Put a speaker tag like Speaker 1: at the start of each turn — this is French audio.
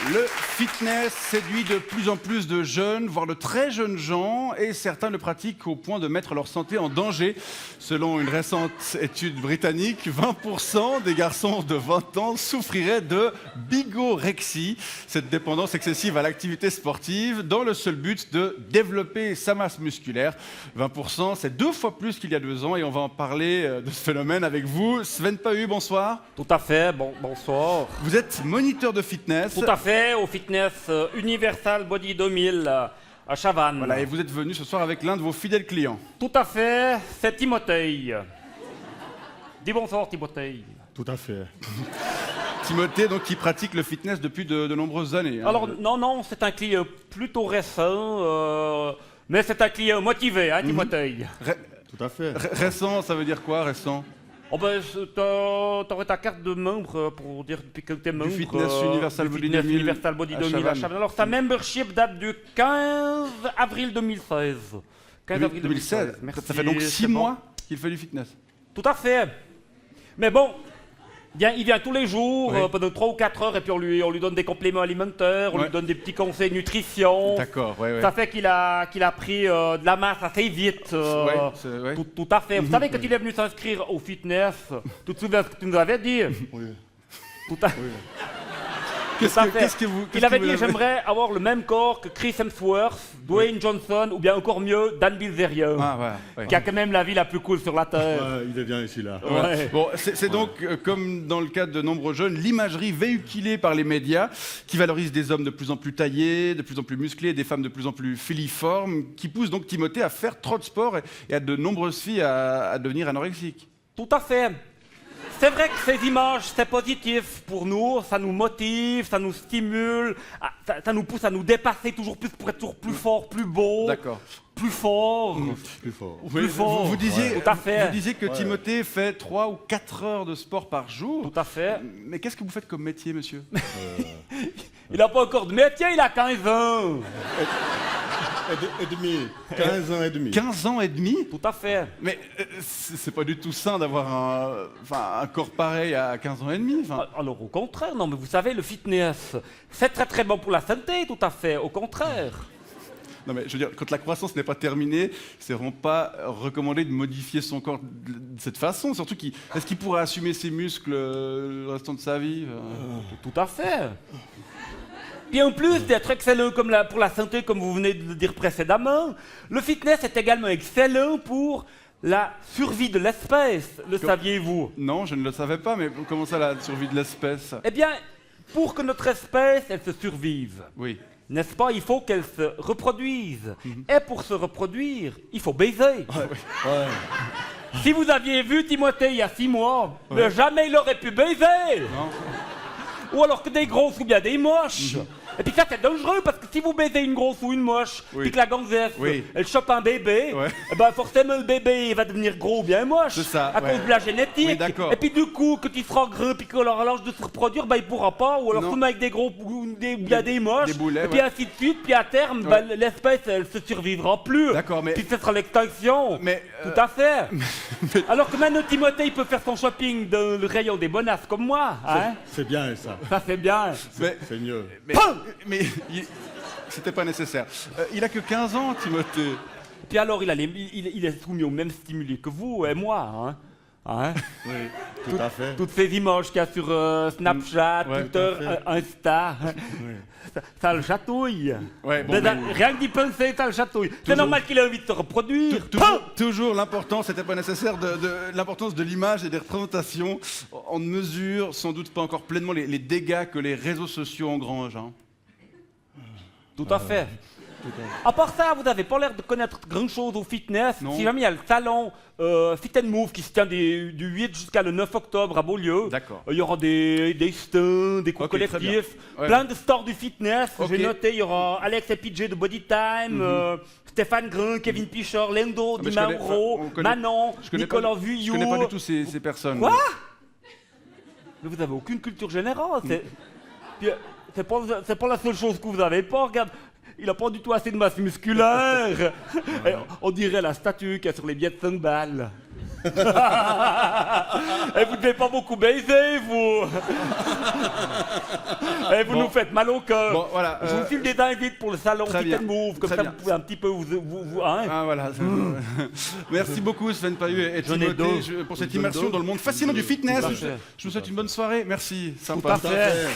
Speaker 1: Le fitness séduit de plus en plus de jeunes, voire de très jeunes gens, et certains le pratiquent au point de mettre leur santé en danger. Selon une récente étude britannique, 20% des garçons de 20 ans souffriraient de bigorexie, cette dépendance excessive à l'activité sportive, dans le seul but de développer sa masse musculaire. 20%, c'est 2 fois plus qu'il y a 2 ans, et on va en parler de ce phénomène avec vous. Sven Pahu, bonsoir.
Speaker 2: Tout à fait, bonsoir.
Speaker 1: Vous êtes moniteur de fitness.
Speaker 2: Tout à fait, au fitness Universal Body 2000 à Chavannes.
Speaker 1: Voilà, et vous êtes venu ce soir avec l'un de vos fidèles clients.
Speaker 2: Tout à fait, c'est Timothée. Dis bonsoir Timothée.
Speaker 3: Tout à fait.
Speaker 1: Timothée, donc, qui pratique le fitness depuis de nombreuses années.
Speaker 2: Alors non, c'est un client plutôt récent, mais c'est un client motivé, hein, Timothée.
Speaker 3: Tout à fait.
Speaker 1: Récent, ça veut dire quoi, récent?
Speaker 2: Oh ben, t'aurais ta carte de membre pour dire depuis que t'es membre.
Speaker 1: Du Fitness Universal Body 2000
Speaker 2: Universal Body
Speaker 1: à
Speaker 2: 2000 à
Speaker 1: Chavannes.
Speaker 2: Chavannes. Alors sa membership date du 15 avril 2016. 15 avril
Speaker 1: 2016.
Speaker 2: Merci,
Speaker 1: Ça fait donc 6
Speaker 2: c'est bon.
Speaker 1: mois qu'il fait du fitness.
Speaker 2: Tout à fait. Mais bon, il vient tous les jours,
Speaker 1: Oui.
Speaker 2: pendant 3 ou 4 heures, et puis on lui donne des compléments alimentaires, on
Speaker 1: Ouais.
Speaker 2: lui donne des petits conseils nutrition.
Speaker 1: D'accord, ouais.
Speaker 2: Ça fait qu'il a pris de la masse assez vite.
Speaker 1: Ouais.
Speaker 2: Tout à fait. Vous savez, quand il est venu s'inscrire au fitness, tu te souviens ce que tu nous avais dit?
Speaker 3: Oui.
Speaker 2: Tout à fait.
Speaker 1: Qu'est-ce que vous...
Speaker 2: Il avait dit j'aimerais avoir le même corps que Chris Hemsworth, Dwayne Johnson, ou bien encore mieux, Dan Bilzerian,
Speaker 1: Ah, voilà. Ouais.
Speaker 2: qui a quand même la vie la plus cool sur la Terre.
Speaker 3: Ouais, il est bien ici, là.
Speaker 2: Ouais.
Speaker 1: Bon, c'est donc, comme dans le cas de nombreux jeunes, l'imagerie véhiculée par les médias qui valorise des hommes de plus en plus taillés, de plus en plus musclés, des femmes de plus en plus filiformes, qui pousse donc Timothée à faire trop de sport et à de nombreuses filles à devenir anorexiques.
Speaker 2: Tout à fait. C'est vrai que ces images, c'est positif pour nous, ça nous motive, ça nous stimule, ça nous pousse à nous dépasser toujours plus pour être toujours plus fort, plus beau,
Speaker 1: D'accord.
Speaker 2: plus fort.
Speaker 3: Plus fort.
Speaker 2: Plus fort.
Speaker 1: Vous disiez,
Speaker 2: Ouais. Tout à fait.
Speaker 1: vous disiez que Timothée fait 3 ou 4 heures de sport par jour.
Speaker 2: Tout à fait.
Speaker 1: Mais qu'est-ce que vous faites comme métier, monsieur?
Speaker 2: Il n'a pas encore de métier, il a 15 ans.
Speaker 3: Et demi. 15 ans et demi.
Speaker 1: 15 ans et demi?
Speaker 2: Tout à fait.
Speaker 1: Mais c'est pas du tout sain d'avoir un corps pareil à 15 ans et demi. Enfin,
Speaker 2: Alors au contraire, non mais vous savez, le fitness, c'est très très bon pour la santé, tout à fait, au contraire.
Speaker 1: non mais je veux dire, quand la croissance n'est pas terminée, c'est vraiment pas recommandé de modifier son corps de cette façon. Surtout est-ce qu'il pourra assumer ses muscles le restant de sa vie?
Speaker 2: Tout à fait. Puis en plus d'être excellent pour la santé, comme vous venez de le dire précédemment, le fitness est également excellent pour la survie de l'espèce. Le saviez-vous?
Speaker 1: Non, je ne le savais pas, mais comment ça, la survie de l'espèce?
Speaker 2: Eh bien, pour que notre espèce, elle se survive,
Speaker 1: Oui.
Speaker 2: n'est-ce pas, il faut qu'elle se reproduise. Et pour se reproduire, il faut baiser.
Speaker 3: Ouais.
Speaker 2: Si vous aviez vu Timothée il y a 6 mois, mais jamais il aurait pu baiser.
Speaker 1: Non.
Speaker 2: Ou alors que des grosses ou bien des moches. Et puis ça c'est dangereux parce que si vous baisez une grosse ou une moche,
Speaker 1: Oui.
Speaker 2: puis que la gonzesse,
Speaker 1: Oui.
Speaker 2: elle chope un bébé,
Speaker 1: Ouais.
Speaker 2: eh ben forcément le bébé il va devenir gros ou bien moche.
Speaker 1: C'est ça,
Speaker 2: à
Speaker 1: ouais.
Speaker 2: cause de la génétique.
Speaker 1: Oui, d'accord.
Speaker 2: Et puis du coup, quand il sera gros puis qu'on aura l'âge de se reproduire, ben il pourra pas. Ou alors
Speaker 1: Non.
Speaker 2: seulement avec des gros ou bien des moches.
Speaker 1: des boulets,
Speaker 2: et puis
Speaker 1: ouais.
Speaker 2: ainsi de suite. Puis à terme,
Speaker 1: Ouais.
Speaker 2: ben, l'espèce elle se survivra plus.
Speaker 1: D'accord, mais-
Speaker 2: Puis ce sera l'extinction.
Speaker 1: Mais,
Speaker 2: Tout à fait. Alors que maintenant Timothée il peut faire son shopping dans le rayon des bonasses comme moi. Hein.
Speaker 3: C'est bien, ça.
Speaker 2: Ça c'est bien.
Speaker 1: Mais,
Speaker 3: C'est mieux.
Speaker 1: mais c'était pas nécessaire. Il a que 15 ans, Timothée.
Speaker 2: Puis alors, il est soumis au même stimuli que vous et moi. Hein. Hein?
Speaker 3: Oui, tout à fait.
Speaker 2: Toutes ces images qu'il y a sur Snapchat,
Speaker 1: Ouais,
Speaker 2: Twitter,
Speaker 3: tout à fait.
Speaker 2: Insta, ça le chatouille.
Speaker 1: Ouais, bon,
Speaker 2: Déjà,
Speaker 1: mais-
Speaker 2: rien que d'y penser, ça le chatouille. C'est normal qu'il ait envie de se reproduire.
Speaker 1: Toujours l'important, c'était pas nécessaire, de l'importance de l'image et des représentations. On ne mesure sans doute pas encore pleinement les dégâts que les réseaux sociaux engrangent. Hein.
Speaker 2: Tout à fait. À part ça, vous n'avez pas l'air de connaître grand-chose au fitness.
Speaker 1: Non.
Speaker 2: Si jamais il y a le salon Fit and Move qui se tient du 8 jusqu'à le 9 octobre à Beaulieu.
Speaker 1: D'accord.
Speaker 2: Il y aura des stands, des cours
Speaker 1: Ok, très bien.
Speaker 2: collectifs,
Speaker 1: Ouais.
Speaker 2: plein de stores du fitness.
Speaker 1: Ok.
Speaker 2: J'ai noté, il y aura Alex et PJ de Body Time, Stéphane Grun, Kevin Pichor, Lendo,
Speaker 1: Ah, mais
Speaker 2: Di
Speaker 1: je connais-
Speaker 2: Mauro,
Speaker 1: on connaît-
Speaker 2: Manon,
Speaker 1: Je connais
Speaker 2: Nicolas
Speaker 1: pas,
Speaker 2: Vuillot.
Speaker 1: Je connais pas du tout ces personnes.
Speaker 2: Quoi? Mais vous avez aucune culture générale. Puis, c'est pas la seule chose que vous avez pas. Regarde, il a pas du tout assez de masse musculaire. Et on dirait la statue qu'il y a sur les billets de 5 balles. Et vous ne devez pas beaucoup baiser, vous. Et vous
Speaker 1: Bon.
Speaker 2: nous faites mal au cœur.
Speaker 1: Bon, voilà.
Speaker 2: Je vous file des invites pour le salon
Speaker 1: Très
Speaker 2: Fit
Speaker 1: bien.
Speaker 2: and Move, comme
Speaker 1: Très
Speaker 2: ça
Speaker 1: bien.
Speaker 2: vous pouvez un petit peu hein.
Speaker 1: Ah voilà. Merci beaucoup Sven Pahu et
Speaker 2: J'en ai
Speaker 1: Timothée
Speaker 2: deux.
Speaker 1: pour cette immersion dans le monde fascinant du fitness.
Speaker 2: Tout à fait.
Speaker 1: Je vous souhaite une bonne soirée. Merci.
Speaker 2: Tout
Speaker 1: Sympa.
Speaker 2: à fait.
Speaker 3: Parfait.